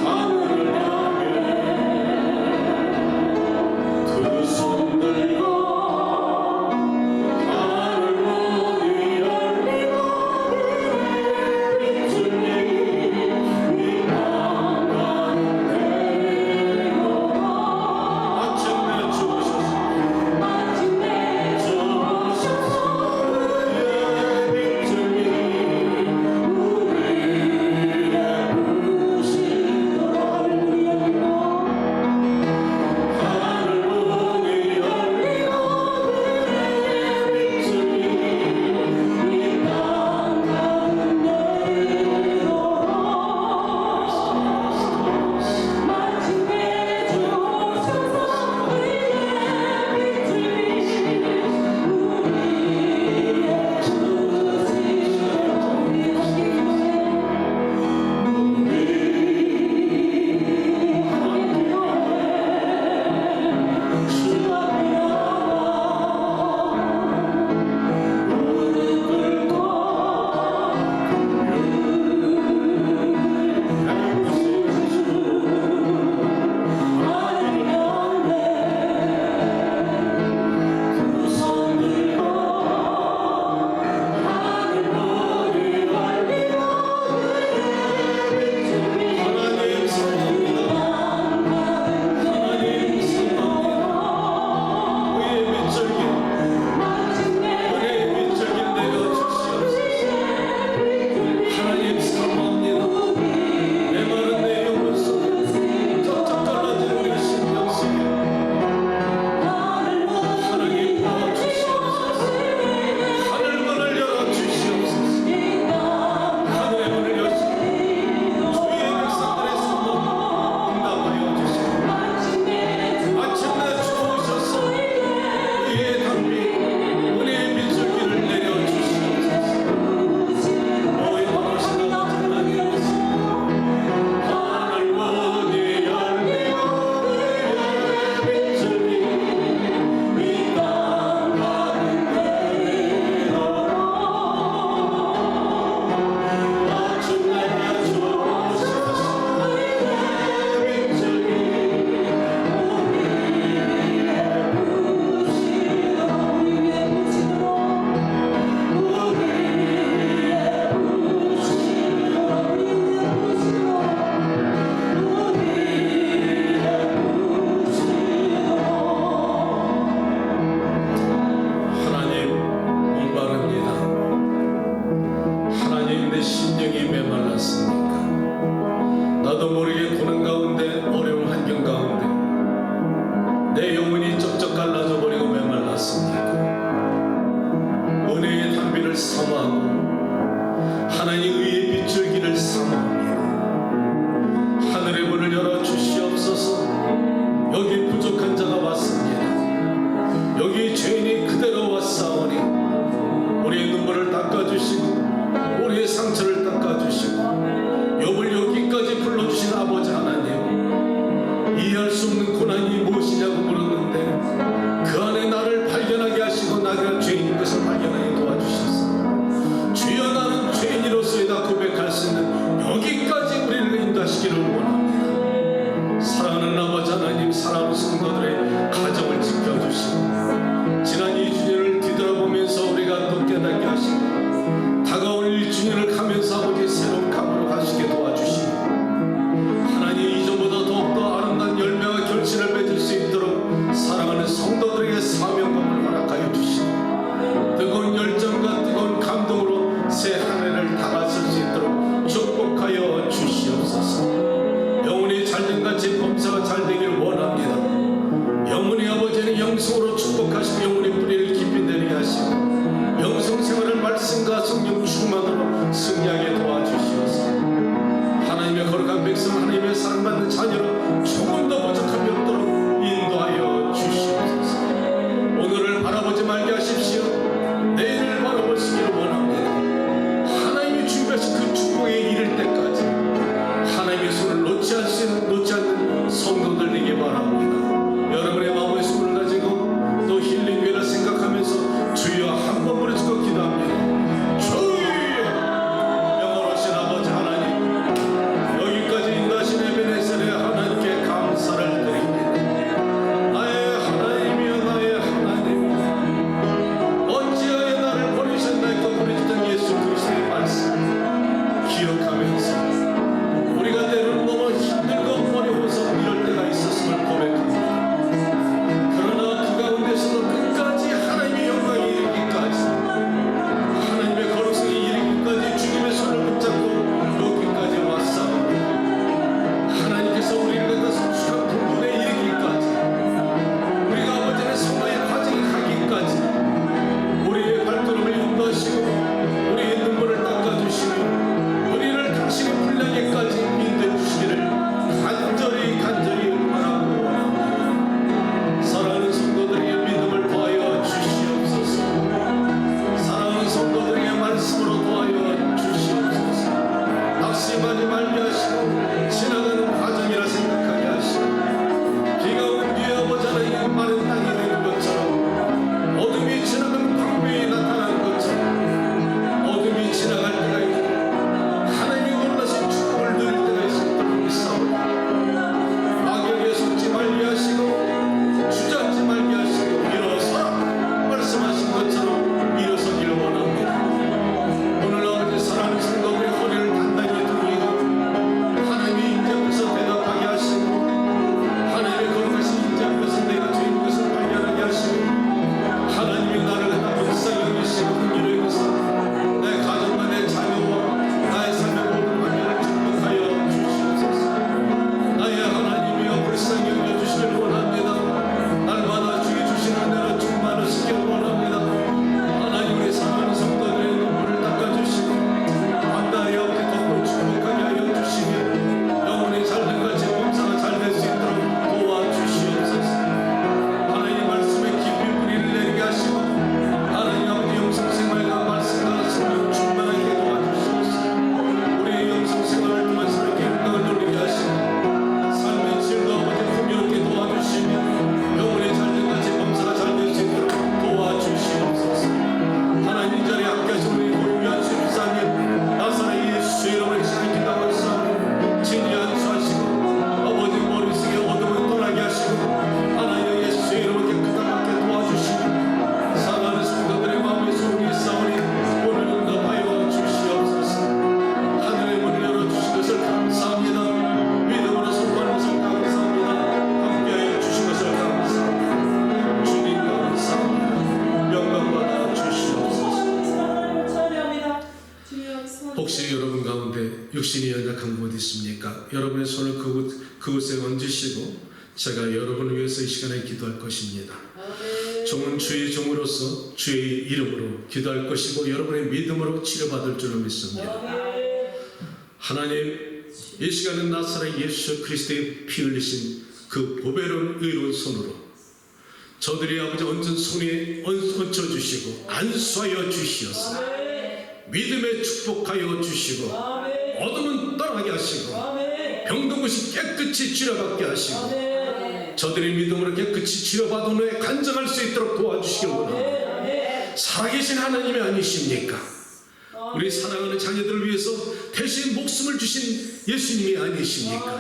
하늘을 주시고 우리의 상처를 닦아주시고 욥을 여기까지 불러주신 아버지 하나님, 이해할 수 없는 고난이 무엇이냐고 물었는데 그 안에 나를 발견하게 하시고 나가 죄인인 것을 발견하게 도와주셨습니다. 주여, 나는 죄인으로서이다 고백할 수 있는 여기까지 우리를 인도하시기를 원합니다. 사랑하는 아버지 하나님, 사랑하는 성도들의 가정을 지켜주시고 지난 2주년을 뒤돌아보면서 우리가 또 깨닫게 하시고 다가올 1주년을 가면서 아버지 새로운 감으로 가시게 도와주시고 하나님, 이전보다 더욱더 아름다운 열매와 결실을 맺을 수 있도록 사랑하는 성도들에게 사명감을 허락하여 주시고 뜨거운 열정과 뜨거운 감동으로 새 한 해를 다가설 수 있도록 축복하여 주시옵소서. 영혼이 잘된같이 범사가 잘되기를 원합니다. 영혼이 아버지는 영성으로 축복하시고 영혼의 뿌리를 깊이 내리게 하시고 영성 생활을 말씀과 성령 충만으로 승리하게 도와주시옵소서. 하나님의 거룩한 백성, 하나님의 사랑받는 자녀로 조금 더 부족함이 없도록 인도하여 주시옵소서. 오늘을 바라보지 말게 하십시오. 내일을 바라볼 수 있기를 원합니다. 하나님이 준비하신 그 축복에 이를 때까지 하나님의 손을 놓지 않는 성도들 되기 바랍니다. 여러분의 마음의 손을 가지고 또 힐링교회를 생각하면서 주여 한 번 부르짖고 기도합니다. 주여, 영원하신 아버지 하나님, 여기까지 인도하신 에베네셀의 하나님께 감사를 드립니다. 나의 하나님이여, 나의 하나님, 어찌하여 나를 버리셨나이까 보내주던 예수 그리스도의 말씀 기억하면서 우리가 때로는 너무 힘들고 어려워서 이럴 때가 있었음을 고백합니다. 그러나 그 가운데서도 끝까지 하나님의 영광에 이르기까지, 하나님의 거룩성에 이르기까지 주님의 손을 붙잡고 여기까지 왔사옵니다. 하나님께서 우리를 갖다 성숙한 부분에 이르기까지, 우리가 아버지의 성화의 과정에 가기까지 우리의 발걸음을 인도하시고 우리의 눈물을 닦아주시고 우리를 당신의 분량에까지 인도해 주시기를 간절히 원하고 원합니다. 사랑하는 성도들에게 믿음을 더하여 주시옵소서. 사랑하는 성도들에게 말씀으로 더하여 주시옵소서. 낙심하지 말게 하시고 지나가는 과정이라 생각하게 하시고 비가 온 뒤에 아버지 하나님 마른 땅이 되는 것처럼 어둠이 지나가는 광명이 나타나는 것처럼 어둠이 지나갈 때가 있고 하나님이 놀라신 축복을 누릴 때가 있을 믿사오니 악역에 속지 말게 하시고 주저앉지 말게 하시고 일어서라 말씀하신 것처럼 일어서기를 원합니다. 오늘 아버지 사랑하는 성도들의 허리를 단단히 두이고 하나님의 인재 앞에서 대답하게 하시고 하나님의 거룩하신 인재 앞에서 내가 죄인 것을 발견하게 하시고 하나님이 나를 하나 불쌍히 여기시고 긍휼히 여기서 내 가정과 내 자녀와 나의 삶의 모든 환경을 축복하여 주시옵소서. 나의 하나님이여 불쌍히 여겨주시길 원합니다. 날마다 주의 주신 은혜로 충만하시길 원합니다. 하나님, 우리 사랑하는 성도들의 눈물을 닦아주시고 한달이 아버지 덮고 축복하게 하여 주시며 영혼이 잘된같이 범사가 잘 될 수 있도록 도와주시옵소서. 하나님 말씀에 깊이 뿌리를 내리게 하시고 하나님 아버지 영성생활과 말씀과 성령 충만하게 도와주시옵소서. 우리의 영성생활을 통해서 이렇게 영광을 돌리게 하시고 삶의 질도 아버지 풍요롭게 도와주시며 영혼이 잘된같이 범사가 잘 될 수 있도록 도와주시옵소서. 하나님, 이 자리에 함께 하신 우리 고유한 수사님 나사렛 예수 이름을 시작해 기도하옵소서. 진리한 수하시고 아버지 머릿속에 어둠을 떠나게 하시고 하나님 예수 이름을 깨끗하게 도와주시고 사랑하는 성도들의 마음에 소원이 있사오니 오늘 응답하여 주시옵소서. 하늘의 문을 열어주신 것을 감사합니다. 믿음으로 선포하는 것을 감사합니다. 함께하여 주신 것을 감사합니다. 주님 감사합니다. 영광받아 주시옵소서. 혹시 여러분 가운데 육신이 연약한 곳 있습니까? 여러분의 손을 그곳에 얹으시고 제가 여러분을 위해서 이 시간에 기도할 것입니다. 종은 주의 종으로서 주의 이름으로 기도할 것이고 여러분의 믿음으로 치료받을 줄로 믿습니다. 하나님, 이 시간은 나사렛 예수 그리스도의 피 흘리신 그 보배로운 의로운 손으로 저들이 아버지 얹은 손에 얹혀주시고 안수하여 주시옵소서. 믿음에 축복하여 주시고 어둠은 떠나게 하시고 병든 곳이 깨끗이 치료받게 하시고 저들의 믿음으로 깨끗이 치료받은 후에 간증할 수 있도록 도와주시길 원합니다. 살아계신 하나님이 아니십니까? 우리 사랑하는 자녀들을 위해서 대신 목숨을 주신 예수님이 아니십니까?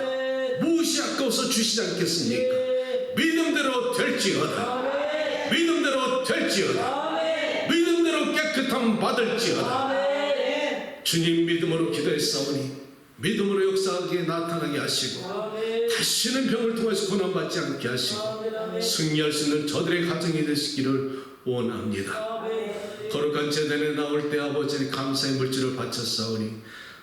무엇이 아까워서 주시지 않겠습니까? 믿음대로 될지어다. 믿음대로 될지어다. 믿음대로 깨끗함 받을지어다. 주님 믿음으로 기도했사오니 믿음으로 역사하게 나타나게 하시고 다시는 병을 통해서 고난받지 않게 하시고 승리할 수 있는 저들의 가정이 되시기를 원합니다. 거룩한 제단에 나올 때 아버지의 감사의 물질을 바쳤사오니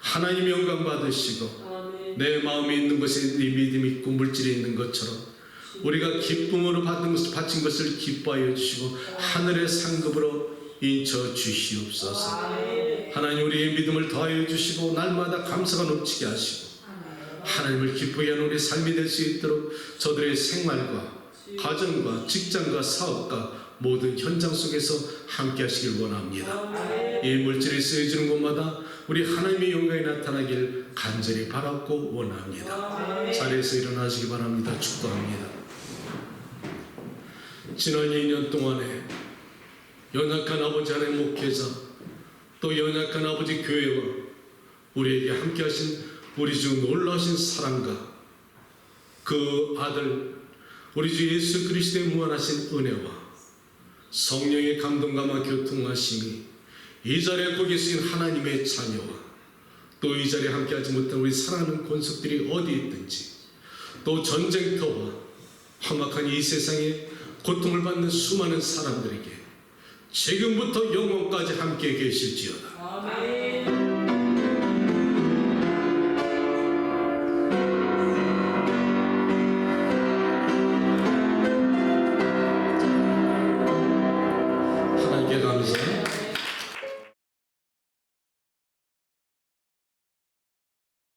하나님 영광 받으시고 내 마음에 있는 것에 네 믿음이 있고 물질이 있는 것처럼 우리가 기쁨으로 바친 것을 기뻐하여 주시고 하늘의 상급으로 인쳐 주시옵소서. 하나님 우리의 믿음을 더하여 주시고 날마다 감사가 넘치게 하시고 하나님을 기쁘게 하는 우리 삶이 될 수 있도록 저들의 생활과 가정과 직장과 사업과 모든 현장 속에서 함께 하시길 원합니다. 이 물질이 쓰여지는 곳마다 우리 하나님의 영광이 나타나길 간절히 바라고 원합니다. 자리에서 일어나시기 바랍니다. 축복합니다. 지난 2년 동안에 연약한 아버지 하나님 목회자 또 연약한 아버지 교회와 우리에게 함께 하신 우리 주 놀라우신 사랑과 그 아들 우리 주 예수 그리스도의 무한하신 은혜와 성령의 감동감화 교통하심이 이 자리에 거기 있으신 하나님의 자녀와 또 이 자리에 함께하지 못한 우리 사랑하는 권속들이 어디 있든지 또 전쟁터와 험악한 이 세상에 고통을 받는 수많은 사람들에게 지금부터 영원까지 함께 계실지어다. 아멘.